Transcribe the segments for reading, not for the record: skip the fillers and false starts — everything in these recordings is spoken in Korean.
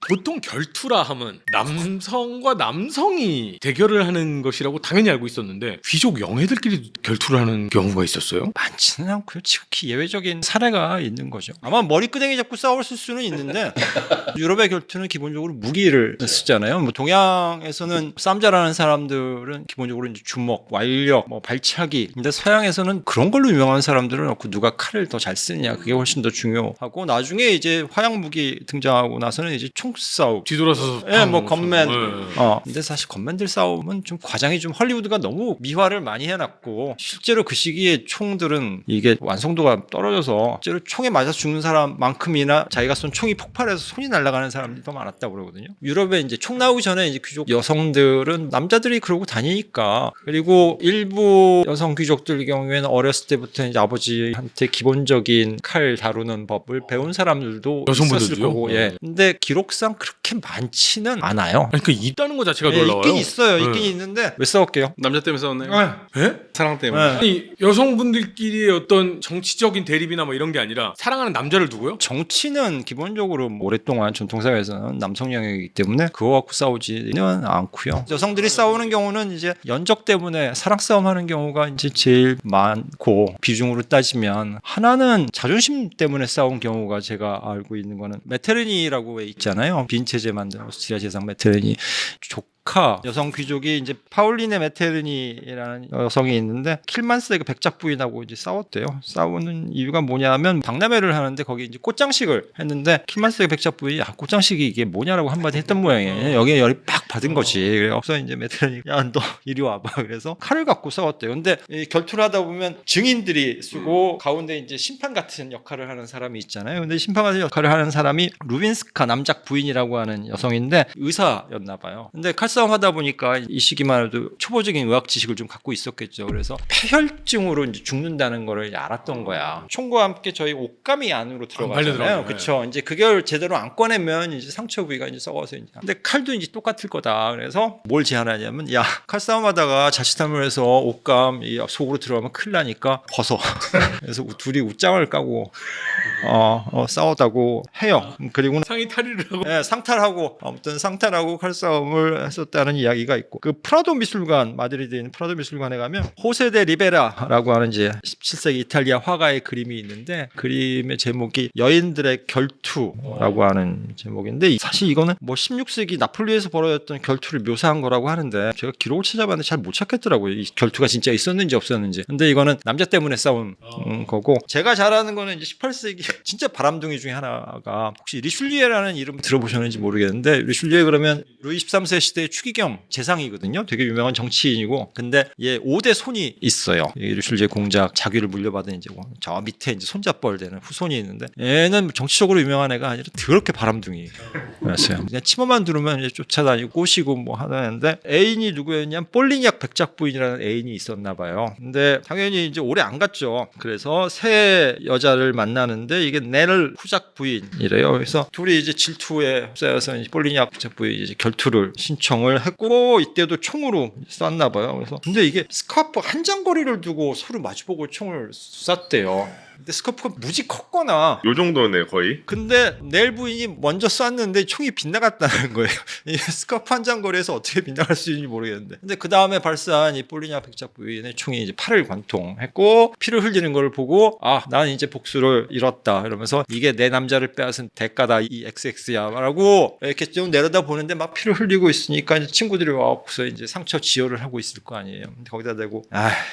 보통 결투라 하면 남성과 남성이 대결을 하는 것이라고 당연히 알고 있었는데 귀족 영해들끼리 결투를 하는 경우가 있었어요? 많지는 않고요. 지극히 예외적인 사례가 있는 거죠. 아마 머리끄댕이 잡고 싸울 수는 있는데 유럽의 결투는 기본적으로 무기를 쓰잖아요. 뭐 동양에서는 싸움 잘하는 사람들은 기본적으로 이제 주먹, 완력, 뭐 발차기. 근데 서양에서는 그런 걸로 유명한 사람들은 없고 누가 칼을 더 잘 쓰느냐 그게 훨씬 더 중요하고 나중에 이제 화약 무기 등장하고 나서는 이제 총싸움. 뒤돌아서서 예, 뭐 건맨. 네. 근데 사실 건맨들 싸움은 좀 과장이 좀 헐리우드가 너무 미화를 많이 해놨고 실제로 그 시기에 총들은 이게 완성도가 떨어져서 실제로 총에 맞아서 죽는 사람만큼이나 자기가 쏜 총이 폭발해서 손이 날아가는 사람들이 더 많았다고 그러거든요. 유럽에 이제 총 나오기 전에 이제 귀족 여성들은 남자들이 그러고 다니니까 그리고 일부 여성 귀족들 경우에는 어렸을 때부터 이제 아버지한테 기본적인 칼 다루는 법을 배운 사람들도 있었을 여성분들도요? 거고, 예. 근데 기록상 그렇게 많지는 않아요. 아니, 그 있다는 것 자체가 예, 놀라워요. 있긴 있어요. 네. 있긴 있는데 왜 싸울게요? 남자 때문에 싸웠나요? 예? 사랑 때문에. 네. 아니 여성분들끼리의 어떤 정치적인 대립이나 뭐 이런 게 아니라 사랑하는 남자를 두고요? 정치는 기본적으로 오랫동안 전통사회에서는 남성 영역이기 때문에 그거 갖고 싸우지는 않고요. 여성들이 싸우는 경우는 이제 연적 때문에 사랑 싸움하는 경우가 이제 제일 많고 비중으로 따지면 하나는 자존심 때문에 싸운 경우가 제가 알고 있는 거는 메테르니라고 있잖아요. 빈 체제 만든 오스트리아 제상 메테르니 여성 귀족이 이제 파울리네 메테르니라는 여성이 있는데 킬만스의 그 백작 부인하고 이제 싸웠대요. 싸우는 이유가 뭐냐면 박람회를 하는데 거기 이제 꽃장식을 했는데 킬만스의 백작 부인이 꽃장식이 이게 뭐냐라고 한마디 했던 모양이에요. 여기에 열이 팍 받은 거지. 그래서 이제 메테르니 야 너 이리 와봐. 그래서 칼을 갖고 싸웠대요. 근데 이 결투를 하다 보면 증인들이 쓰고 가운데 이제 심판 같은 역할을 하는 사람이 있잖아요. 근데 심판 같은 역할을 하는 사람이 루빈스카 남작 부인이라고 하는 여성인데 의사였나 봐요. 근데 칼싸움 하다 보니까 이 시기만 해도 초보적인 의학 지식을 좀 갖고 있었겠죠. 그래서 폐혈증으로 이제 죽는다는 거를 알았던 거야. 총과 함께 저희 옷감이 안으로 들어가잖아요. 그렇죠. 이제 그걸 제대로 안 꺼내면 이제 상처 부위가 이제 썩어서 이제. 근데 칼도 이제 똑같을 거다. 그래서 뭘 제안하냐면 야 칼싸움하다가 자칫하면 해서 옷감 이 속으로 들어가면 큰일 나니까 벗어. 그래서 둘이 웃장을 까고 싸웠다고 해요. 그리고 상의 탈의를 하고 네, 상탈하고 아무튼 상탈하고 칼싸움을 했었다는 이야기가 있고 그 프라도 미술관 마드리드에 있는 프라도 미술관에 가면 호세 데 리베라라고 하는 이제 17세기 이탈리아 화가의 그림이 있는데 그림의 제목이 여인들의 결투라고 하는 제목인데 사실 이거는 뭐 16세기 나폴리에서 벌어졌던 결투를 묘사한 거라고 하는데 제가 기록을 찾아봤는데 잘 못 찾겠더라고요. 이 결투가 진짜 있었는지 없었는지. 근데 이거는 남자 때문에 싸운 거고 제가 잘 아는 거는 이제 18세기 진짜 바람둥이 중에 하나가 혹시 리슐리에라는 이름 들어보셨는지 모르겠는데 리슐리에 그러면 루이 13세 시대의 추기경 재상이거든요. 되게 유명한 정치인이고 근데 얘 5대 손이 있어요. 리슐리에 공작 자귀를 물려받은 이제 저 밑에 이제 손잡벌 되는 후손이 있는데 얘는 정치적으로 유명한 애가 아니라 더럽게 바람둥이였어요. 그냥 치마만 두르면 이제 쫓아다니고 꼬시고 뭐 하는데 애인이 누구였냐면 폴리니악 백작 부인이라는 애인이 있었나 봐요. 근데 당연히 이제 오래 안 갔죠. 그래서 새 여자를 만나는데 이게 네를 후작 부인이래요. 그래서 둘이 이제 질투에 휩싸여서 폴리니악 백작 부인이 이제 결투를 신청을 했고 이때도 총으로 쐈나 봐요. 그래서 근데 이게 스카프 한 장거리를 두고 서로 마주보고 총을 쐈대요. 근데 스카프가 무지 컸거나 요 정도네 거의. 근데 넬 부인이 먼저 쐈는데 총이 빗나갔다는 거예요. 이 스카프 한 장거리에서 어떻게 빗나갈 수 있는지 모르겠는데. 근데 그 다음에 발사한 이 폴리니아 백작 부인의 총이 이제 팔을 관통했고 피를 흘리는 걸 보고 난 이제 복수를 잃었다 이러면서 이게 내 남자를 빼앗은 대가다 이 XX야라고 이렇게 좀 내려다 보는데 막 피를 흘리고 있으니까 이제 친구들이 와서 이제 상처 지혈을 하고 있을 거 아니에요. 근데 거기다 대고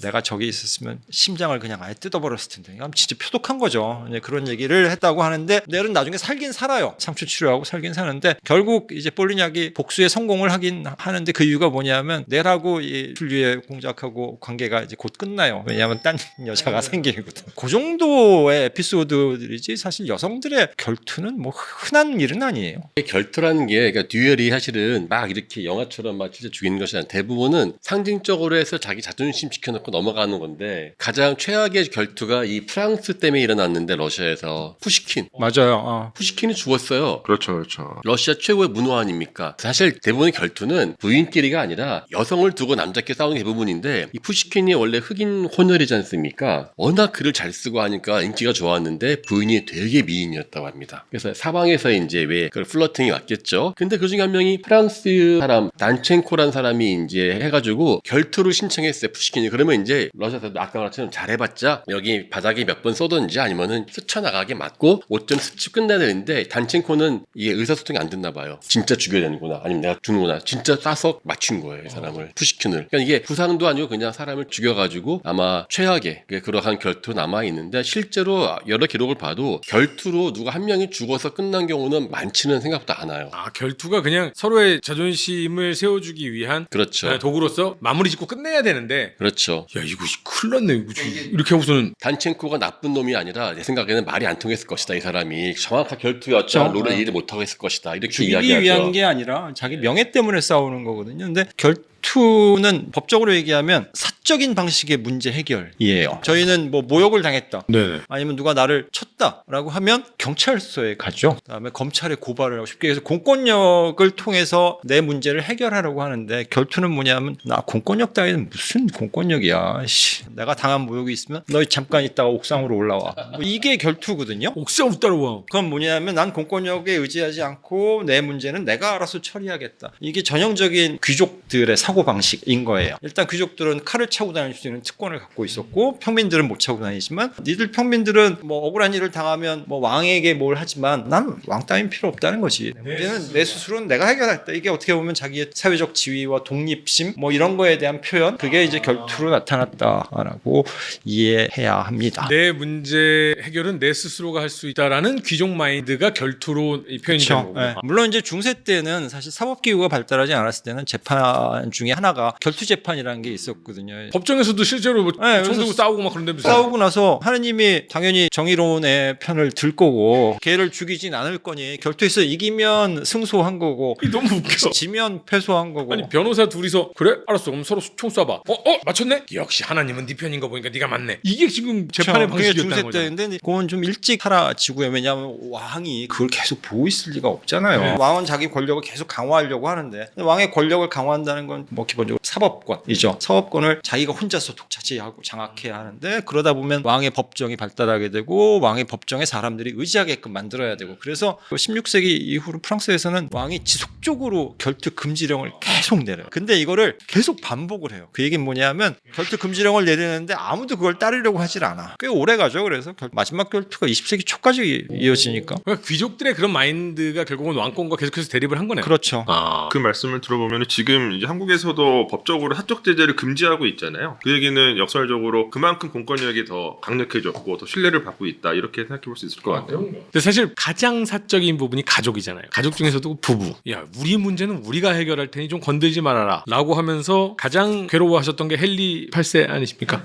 내가 저기 있었으면 심장을 그냥 아예 뜯어버렸을 텐데. 진짜 표독한 거죠. 그런 얘기를 했다고 하는데 넬은 나중에 살긴 살아요. 상처 치료하고 살긴 사는데 결국 이제 폴리니악이 복수에 성공을 하긴 하는데 그 이유가 뭐냐면 넬하고 이 줄리의 공작하고 관계가 이제 곧 끝나요. 왜냐하면 딴 여자가 생기거든. 그 정도의 에피소드들이지 사실 여성들의 결투는 뭐 흔한 일은 아니에요. 결투라는 게 그러니까 듀얼이 사실은 막 이렇게 영화처럼 막 진짜 죽이는 것이 아니라 대부분은 상징적으로 해서 자기 자존심 지켜놓고 넘어가는 건데 가장 최악의 결투가 이 프랑스 프랑스 때문에 일어났는데 러시아에서 푸시킨. 맞아요. 푸시킨이 죽었어요. 그렇죠, 그렇죠. 러시아 최고의 문화 아닙니까? 사실 대부분의 결투는 부인끼리가 아니라 여성을 두고 남자끼리 싸우는 게 대부분인데 이 푸시킨이 원래 흑인 혼혈이지 않습니까? 워낙 글을 잘 쓰고 하니까 인기가 좋았는데 부인이 되게 미인이었다고 합니다. 그래서 사방에서 이제 왜 그걸 플러팅이 왔겠죠. 근데 그 중에 한 명이 프랑스 사람 단첸코라는 사람이 이제 해가지고 결투를 신청했어요. 푸시킨이. 그러면 이제 러시아에서 아까 말처럼 잘해봤자 여기 바닥에 몇 번 쏘든지 아니면은 스쳐나가게 맞고 5점 스치고 끝내야 되는데 단첸코는 이게 의사소통이 안 됐나 봐요. 진짜 죽여야 되는구나. 아니면 내가 죽는구나. 진짜 싸서 맞춘 거예요. 이 사람을. 푸시킨을. 그러니까 이게 부상도 아니고 그냥 사람을 죽여가지고 아마 최악의 그러한 결투로 남아있는데 실제로 여러 기록을 봐도 결투로 누가 한 명이 죽어서 끝난 경우는 많지는 생각보다 않아요. 아, 결투가 그냥 서로의 자존심을 세워주기 위한 그렇죠. 도구로서 마무리 짓고 끝내야 되는데 그렇죠. 야 이거 큰일 났네 이거 이렇게 하고서는 단첸코가 나쁜 놈이 아니라 내 생각에는 말이 안 통했을 것이다. 이 사람이 정확한 결투였죠. 그렇죠. 룰을 이해를 못하고 했을 것이다. 이렇게 죽이기 이야기하죠. 위한 게 아니라 자기 명예 때문에 싸우는 거거든요. 근데 결투는 법적으로 얘기하면 사적인 방식의 문제 해결이에요. 저희는 뭐 모욕을 당했다. 네네. 아니면 누가 나를 쳤다라고 하면 경찰서에 가죠. 그다음에 검찰에 고발을 하고 쉽게 해서 공권력을 통해서 내 문제를 해결하려고 하는데 결투는 뭐냐면 나 공권력 따위는 무슨 공권력이야. 씨, 내가 당한 모욕이 있으면 너 잠깐 있다가 옥상으로 올라와. 뭐 이게 결투거든요. 옥상 따라와. 그건 뭐냐면 난 공권력에 의지하지 않고 내 문제는 내가 알아서 처리하겠다. 이게 전형적인 귀족들의 사고방식인 거예요. 일단 귀족들은 칼을 차고 다닐 수 있는 특권을 갖고 있었고 평민들은 못 차고 다니지만 니들 평민들은 뭐 억울한 일을 당하면 뭐 왕에게 뭘 하지만 난 왕 따윈 필요 없다는 거지. 문제는 내 스스로는 내가 해결했다. 이게 어떻게 보면 자기의 사회적 지위와 독립심 뭐 이런 거에 대한 표현 그게 이제 결투로 나타났다라고 이해해야 합니다. 내 문제 해결은 내 스스로가 할 수 있다라는 귀족 마인드가 결투로 이 표현이 되는 거고. 네. 물론 이제 중세 때는 사실 사법기구가 발달하지 않았을 때는 재판 중에 하나가 결투 재판이라는 게 있었거든요. 법정에서도 실제로 뭐 네, 총 들고 그래서 싸우고 막 그런데 무슨 싸우고 나서 하느님이 당연히 정의로운의 편을 들 거고 걔를 죽이진 않을 거니 결투에서 이기면 승소한 거고 너무 웃겨. 지면 패소한 거고. 아니 변호사 둘이서 그래 알았어 그럼 서로 총 쏴봐. 맞췄네? 역시 하나님은 네 편인 거 보니까 네가 맞네. 이게 지금 재판의 그게 방식이었다는 중세 거잖아. 때인데 그건 좀 일찍 사라지고요. 왜냐하면 왕이 그걸 계속 보고 있을 리가 없잖아요. 왕은 자기 권력을 계속 강화하려고 하는데 왕의 권력을 강화한다는 건 뭐 기본적으로 사법권이죠. 사법권을 자기가 혼자서 독차지하고 장악해야 하는데 그러다 보면 왕의 법정이 발달하게 되고 왕의 법정에 사람들이 의지하게끔 만들어야 되고 그래서 16세기 이후로 프랑스에서는 왕이 지속적으로 결투 금지령을 계속 내려요. 근데 이거를 계속 반복을 해요. 그 얘기는 뭐냐면 결투 금지령을 내리는데 아무도 그걸 따르려고 하질 않아. 꽤 오래 가죠. 그래서 마지막 결투가 20세기 초까지 이어지니까. 그러니까 귀족들의 그런 마인드가 결국은 왕권과 계속해서 대립을 한 거네요. 그렇죠. 아. 그 말씀을 들어보면 지금 이제 한국에서도 법적으로 사적 제재를 금지하고 있잖아요. 그 얘기는 역설적으로 그만큼 공권력이 더 강력해졌고 더 신뢰를 받고 있다 이렇게 생각해 볼 수 있을 것 같아요. 근데 사실 가장 사적인 부분이 가족이잖아요. 가족 중에서도 부부. 야, 우리 문제는 우리가 해결할 테니 좀 건들지 말아라. 라고 하면서 가장 괴로워하셨던 게 헨리 8세 아니십니까?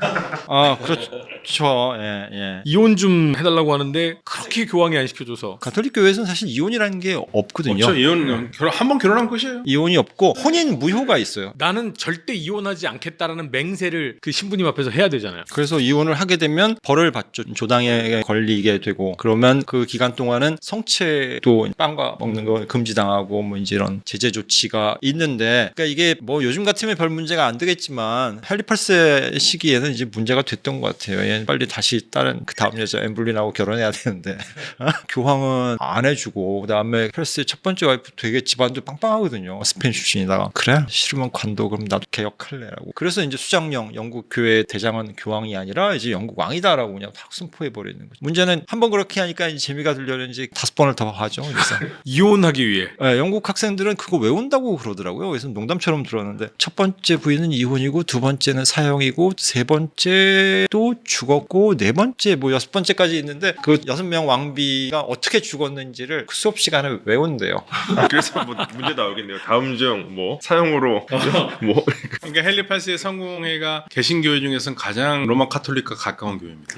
아, 그렇죠. 예, 예. 이혼 좀 해달라고 하는데 그렇게 교황이 안 시켜줘서. 가톨릭 교회에서는 사실 이혼이라는 게 없거든요. 그렇죠. 이혼 한번 결혼한 것이에요. 이혼이 없고 혼인 무효가 있어요. 나는 절대 이혼하지 않겠다라는 맹세를 그 신부님 앞에서 해야 되잖아요. 그래서 이혼을 하게 되면 벌을 받죠. 조당에 걸리게 되고 그러면 그 기간 동안은 성체도 빵과 먹는 거 금지당하고 뭐 이제 이런 제재 조치가 있는데 그러니까 이게 뭐 요즘 같으면 별 문제가 안 되겠지만 헨리 8세 시기에는 이제 문제가 됐던 것 같아요. 얘 빨리 다시 다른 그 다음 여자 엠블린하고 결혼해야 되는데 교황은 안 해주고 그다음에 8세 첫 번째 와이프 되게 집안도 빵빵하거든요. 스페인 출신이다가 그래? 싫으면 관둬 그럼 나도 개혁할래라고. 그래서 이제 수장령 영국 교회 대장은 교황이 아니라 이제 영국 왕이다라고 그냥 탁 선포해 버리는 거죠. 문제는 한번 그렇게 하니까 이제 재미가 들려는지 5번을 더 하죠. 그래서 이혼하기 위해. 네, 영국 학생들은 그거 외운다고 그러더라고요. 그래서 농담처럼 들었는데 첫 번째 부인은 이혼이고 두 번째는 사형이고 세 번째도 죽었고 네 번째 뭐 여섯 번째까지 있는데 그 6명 왕비가 어떻게 죽었는지를 그 수업 시간에 외운대요. 그래서 뭐 문제 나오겠네요. 다음 중 뭐 사형으로 뭐 그러니까 헨리 8세의 성공회가 개신교회 중에서는 가장 로마 카톨릭과 가까운 교회입니다.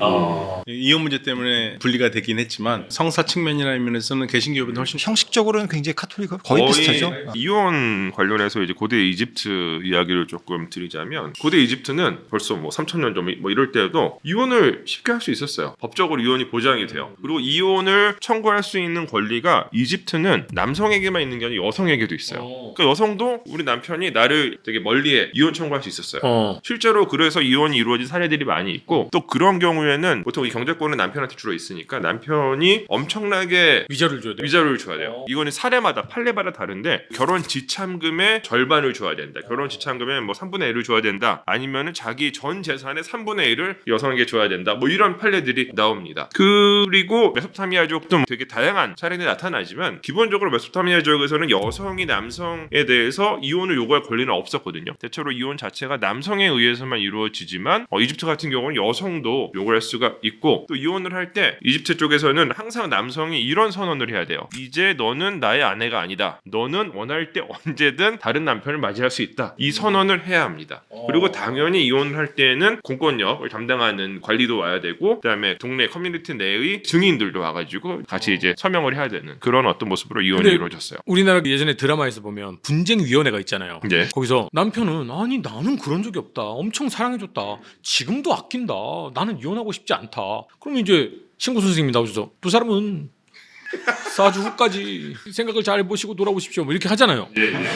이혼 문제 때문에 분리가 되긴 했지만 성사 측면이라는 면에서는 개신교회보다 훨씬 형식적으로는 굉장히 카톨릭과 거의 비슷하죠. 이혼 관련해서 이제 고대 이집트 이야기를 조금 드리자면 고대 이집트는 벌써 뭐 3,000년 전 뭐 이럴 때도 이혼 이혼을 쉽게 할 수 있었어요. 법적으로 이혼이 보장이 돼요. 그리고 이혼을 청구할 수 있는 권리가 이집트는 남성에게만 있는 게 아니라 여성에게도 있어요. 그러니까 여성도 우리 남편이 나를 되게 멀리해 이혼 청구할 수 있었어요. 실제로 그래서 이혼이 이루어진 사례들이 많이 있고 또 그런 경우에는 보통 이 경제권은 남편한테 주로 있으니까 남편이 엄청나게 위자료를 줘야 돼. 위자료를 줘야 돼요. 이거는 사례마다 판례마다 다른데 결혼 지참금의 절반을 줘야 된다. 결혼 지참금의 뭐 3분의 1을 줘야 된다. 아니면은 자기 전 재산의 3분의 1을 여성에게 줘야 된다. 뭐 이런 판례들이 나옵니다. 그리고 메소포타미아족도 되게 다양한 사례들이 나타나지만 기본적으로 메소포타미아족에서는 여성이 남성에 대해서 이혼을 요구할 권리는 없었거든요. 대체로 이혼 자체가 남성에 의해서만 이루어지지만 이집트 같은 경우는 여성도 요구할 수가 있고 또 이혼을 할 때 이집트 쪽에서는 항상 남성이 이런 선언을 해야 돼요. 이제 너는 나의 아내가 아니다. 너는 원할 때 언제든 다른 남편을 맞이할 수 있다. 이 선언을 해야 합니다. 그리고 당연히 이혼을 할 때는 공권력을 담당하는 관리도 와야 되고 그다음에 동네 커뮤니티 내의 증인들도 와가지고 같이 이제 서명을 해야 되는 그런 어떤 모습으로 이혼이 근데 이루어졌어요. 우리나라 예전에 드라마에서 보면 분쟁위원회가 있잖아요. 네. 거기서 남편은 아니 나는 그런 적이 없다. 엄청 사랑해줬다. 지금도 아낀다. 나는 이혼하고 싶지 않다. 그러면 이제 신고 선생님이 나오셔서 두 사람은 4주 후까지 생각을 잘 해보시고 돌아오십시오. 뭐 이렇게 하잖아요.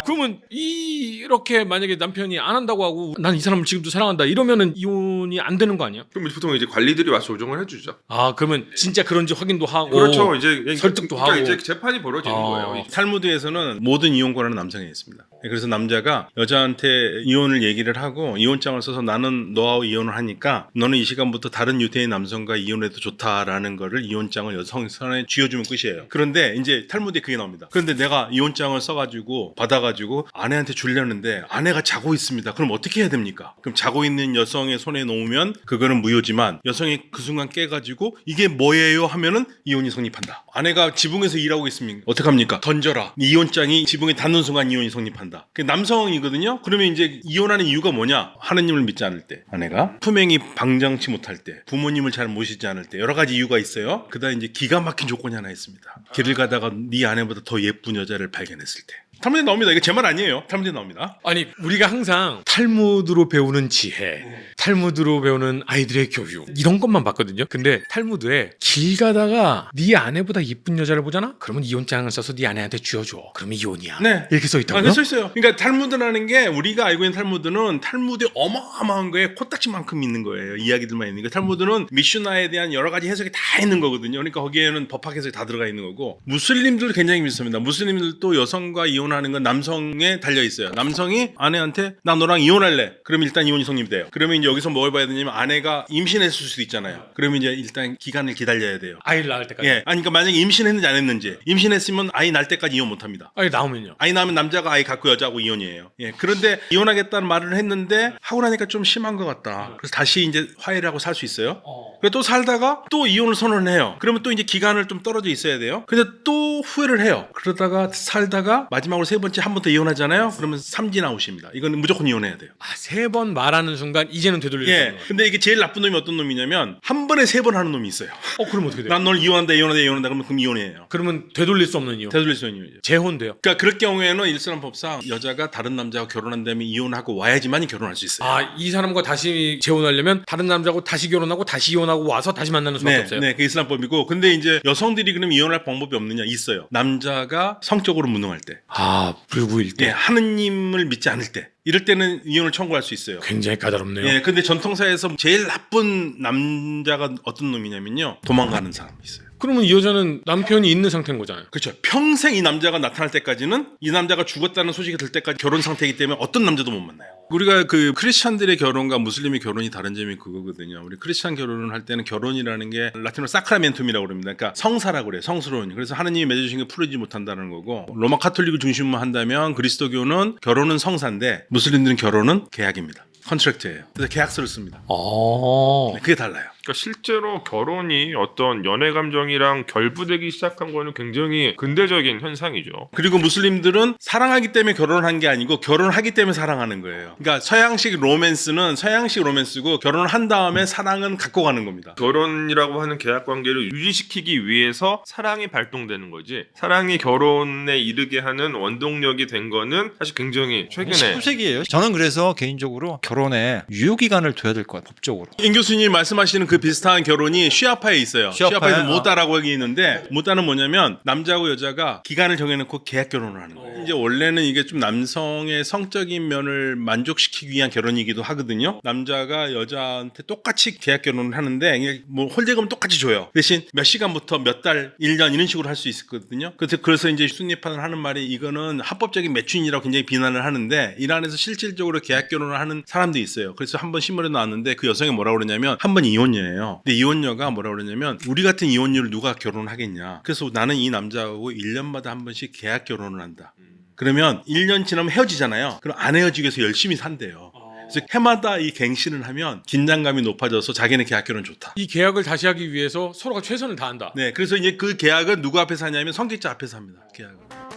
그러면 이렇게 만약에 남편이 안 한다고 하고 난 이 사람을 지금도 사랑한다 이러면은 이혼이 안 되는 거 아니야? 그럼 보통 이제 관리들이 와서 조정을 해주죠. 아 그러면 진짜 그런지 확인도 하고 그렇죠. 이제 설득도 그러니까 하고. 이제 재판이 벌어지는 거예요. 탈무드에서는 모든 이혼 권한은 남성에 있습니다. 그래서 남자가 여자한테 이혼을 얘기를 하고 이혼장을 써서 나는 너하고 이혼을 하니까 너는 이 시간부터 다른 유태인 남성과 이혼해도 좋다라는 거를 이혼장을 여성 손에 쥐어주면 끝이에요. 그런데 이제 탈무드에 그게 나옵니다. 그런데 내가 이혼장을 써가지고 받아가지고 아내한테 주려는데 아내가 자고 있습니다. 그럼 어떻게 해야 됩니까? 그럼 자고 있는 여성의 손에 놓으면 그거는 무효지만 여성이 그 순간 깨가지고 이게 뭐예요 하면은 이혼이 성립한다. 아내가 지붕에서 일하고 있습니까? 어떡합니까? 던져라. 이혼장이 지붕에 닿는 순간 이혼이 성립한다. 그 남성이거든요. 그러면 이제 이혼하는 이유가 뭐냐? 하느님을 믿지 않을 때, 아내가 품행이 방장치 못할 때, 부모님을 잘 모시지 않을 때 여러 가지 이유가 있어요. 그다음 이제 기가 막힌 조건이 하나 있습니다. 길을 가다가 네 아내보다 더 예쁜 여자를 발견했을 때. 탈무드에 나옵니다. 이게 제 말 아니에요. 탈무드에 나옵니다. 아니 우리가 항상 탈무드로 배우는 지혜, 탈무드로 배우는 아이들의 교육 이런 것만 봤거든요. 근데 탈무드에 길 가다가 네 아내보다 이쁜 여자를 보잖아? 그러면 이혼장을 써서 네 아내한테 쥐어줘. 그러면 이혼이야. 네. 이렇게 써 아, 있다고요? 써 있어요. 그러니까 탈무드라는 게 우리가 알고 있는 탈무드는 탈무드에 어마어마한 거에 코딱지만큼 있는 거예요. 이야기들만 있는 거. 탈무드는 미슈나에 대한 여러 가지 해석이 다 있는 거거든요. 그러니까 거기에는 법학 해석이 다 들어가 있는 거고 무슬림들도 굉장히 비슷합니다. 무슬림들도 여성과 이혼하는 건 남성에 달려 있어요. 남성이 아내한테 나 너랑 이혼할래. 그럼 일단 이혼이 성립돼요. 그러면 이제 여기서 뭘 봐야 되냐면 아내가 임신했을 수도 있잖아요. 그러면 이제 일단 기간을 기다려야 돼요. 아이를 낳을 때까지. 예. 아니 그러니까 만약에 임신했는지 안 했는지 임신했으면 아이 낳을 때까지 이혼 못 합니다. 아이 나오면요. 아이 낳으면 남자가 아이 갖고 여자하고 이혼이에요. 예. 그런데 이혼하겠다는 말을 했는데 하고 나니까 좀 심한 것 같다. 그래서 다시 이제 화해를 하고 살 수 있어요. 그래서 또 살다가 또 이혼을 선언해요. 그러면 또 이제 기간을 좀 떨어져 있어야 돼요. 근데 또 후회를 해요. 그러다가 살다가 마지막으로 세 번째 한 번 더 이혼하잖아요. 그러면 삼진 아웃입니다. 이거는 무조건 이혼해야 돼요. 아, 3번 말하는 순간 이제는 되돌릴 수 예. 없는 거야. 근데 이게 제일 나쁜 놈이 어떤 놈이냐면 한 번에 3번 하는 놈이 있어요. 그럼 어떻게 돼요? 난 널 이혼한다, 이혼한다 그럼 이혼이에요. 그러면 되돌릴 수 없는 이혼. 되돌릴 수 있는 이혼이죠. 재혼돼요. 그러니까 그럴 경우에는 일선법상 여자가 다른 남자와 결혼한 다음에 이혼하고 와야지만이 결혼할 수 있어요. 아, 이 사람과 다시 재혼하려면 다른 남자하고 다시 결혼하고 다시 이혼하고 와서 다시 만나는 수밖에 네, 없어요. 네, 그 이슬람법이고. 근데 이제 여성들이 그럼 이혼할 방법이 없느냐? 있어요. 남자가 성적으로 무능할 때, 아, 불구일 때. 예, 하느님을 믿지 않을 때, 이럴 때는 이혼을 청구할 수 있어요. 굉장히 까다롭네요. 예, 근데 전통사에서 제일 나쁜 남자가 어떤 놈이냐면요, 도망가는 사람이 있어요. 그러면 이 여자는 남편이 있는 상태인 거잖아요. 그렇죠. 평생 이 남자가 나타날 때까지는 이 남자가 죽었다는 소식이 들 때까지 결혼 상태이기 때문에 어떤 남자도 못 만나요. 우리가 그 크리스찬들의 결혼과 무슬림의 결혼이 다른 점이 그거거든요. 우리 크리스찬 결혼을 할 때는 결혼이라는 게 라틴어로 사크라멘툼이라고 그럽니다. 그러니까 성사라고 그래요. 성스러운. 그래서 하느님이 맺어주신 게 풀어지지 못한다는 거고, 로마 카톨릭을 중심으로 한다면 그리스도교는 결혼은 성사인데 무슬림들은 결혼은 계약입니다. 컨트랙트예요. 그래서 계약서를 씁니다. 아. 그게 달라요. 그러니까 실제로 결혼이 어떤 연애 감정이랑 결부되기 시작한 거는 굉장히 근대적인 현상이죠. 그리고 무슬림들은 사랑하기 때문에 결혼한 게 아니고 결혼하기 때문에 사랑하는 거예요. 그러니까 서양식 로맨스는 서양식 로맨스고 결혼을 한 다음에 사랑은 갖고 가는 겁니다. 결혼이라고 하는 계약 관계를 유지시키기 위해서 사랑이 발동되는 거지. 사랑이 결혼에 이르게 하는 원동력이 된 거는 사실 굉장히 최근에 19세기예요. 저는 그래서 개인적으로 결혼에 유효기간을 둬야 될 것 같아요. 법적으로. 임 교수님 말씀하시는 그 비슷한 결혼이 쉬아파에 있어요. 쉬아파에? 쉬아파에서 모따라고 여기 있는데 모따는 뭐냐면 남자하고 여자가 기간을 정해놓고 계약 결혼을 하는 거예요. 이제 원래는 이게 좀 남성의 성적인 면을 만족시키기 위한 결혼이기도 하거든요. 남자가 여자한테 똑같이 계약 결혼을 하는데 이게 뭐 홀대금은 똑같이 줘요. 대신 몇 시간부터 몇 달, 1년 이런 식으로 할 수 있거든요. 그래서 이제 순위파는 하는 말이 이거는 합법적인 매춘이라고 굉장히 비난을 하는데 이란에서 실질적으로 계약 결혼을 하는 사람도 있어요. 그래서 한번 신문에 나왔는데 그 여성이 뭐라고 그러냐면 한 번 이혼녀예요. 근데 이혼녀가 뭐라고 그러냐면 우리 같은 이혼녀를 누가 결혼하겠냐. 그래서 나는 이 남자하고 1년마다 한 번씩 계약 결혼을 한다. 그러면 1년 지나면 헤어지잖아요. 그럼 안 헤어지기 위해서 열심히 산대요. 그래서 해마다 이 갱신을 하면 긴장감이 높아져서 자기는 계약 결혼 좋다. 이 계약을 다시 하기 위해서 서로가 최선을 다한다. 네, 그래서 이제 그 계약은 누구 앞에서 하냐면 성직자 앞에서 합니다. 계약을.